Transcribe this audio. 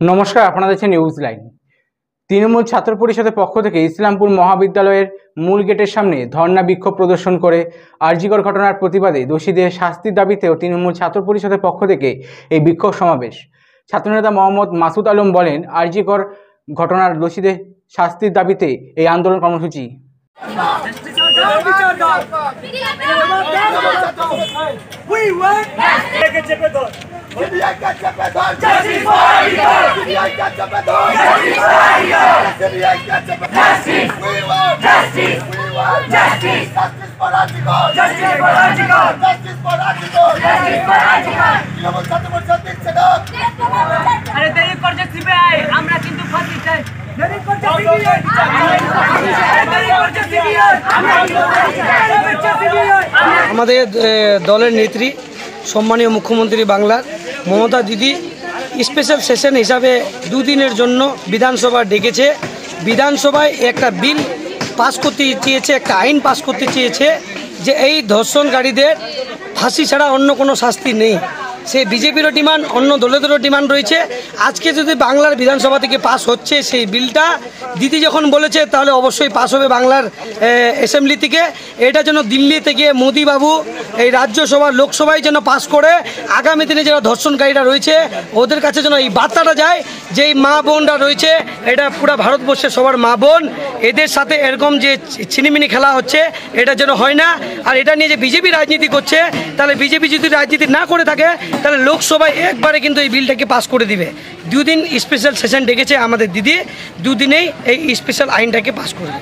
নমস্কার, আপনারা দেখছেন নিউজ লাইন। তৃণমূল ছাত্র পরিষদের পক্ষ থেকে ইসলামপুর মহাবিদ্যালয়ের মূল গেটের সামনে ধর্ণা বিক্ষোভ প্রদর্শন করে আরজিকর ঘটনার প্রতিবাদে দোষীদের শাস্তির দাবিতেও তৃণমূল ছাত্র পরিষদের পক্ষ থেকে এই বিক্ষোভ সমাবেশ। ছাত্রনেতা মোহাম্মদ মাসুদ আলম বলেন, আরজিকর ঘটনার দোষীদের শাস্তির দাবিতে এই আন্দোলন কর্মসূচি। আমাদের দলের নেত্রী সম্মানীয় মুখ্যমন্ত্রী বাংলার মমতা দিদি স্পেশাল সেশন হিসাবে দুদিনের জন্য বিধানসভা ডেকেছে। বিধানসভায় একটা বিল পাস করতে চেয়েছে, একটা আইন পাস করতে চেয়েছে যে এই ধর্ষণকারীদের ফাঁসি ছাড়া অন্য কোনো শাস্তি নেই। সে বিজেপিরও ডিমান্ড, অন্য দলেদেরও ডিমান্ড রয়েছে। আজকে যদি বাংলার বিধানসভা থেকে পাস হচ্ছে সেই বিলটা, দিদি যখন বলেছে তাহলে অবশ্যই পাস হবে বাংলার অ্যাসেম্বলি থেকে। এটা যেন দিল্লি থেকে মোদিবাবু এই রাজ্যসভা লোকসভায় যেন পাস করে আগামী দিনে যারা ধর্ষণকারীরা রয়েছে ওদের কাছে যেন এই বার্তাটা যায় যে এই মা বোনরা রয়েছে, এটা পুরো ভারতবর্ষের সবার মা বোন, এদের সাথে এরকম যে ছিনিমিনি খেলা হচ্ছে এটা যেন হয় না। আর এটা নিয়ে যে বিজেপি রাজনীতি করছে, তাহলে বিজেপি যদি রাজনীতি না করে থাকে তাহলে লোকসভায় একবারে কিন্তু এই বিলটাকে পাস করে দিবে। দুদিন স্পেশাল সেশন ডেকেছে আমাদের দিদি, দুদিনেই এই স্পেশাল আইনটাকে পাস করবে।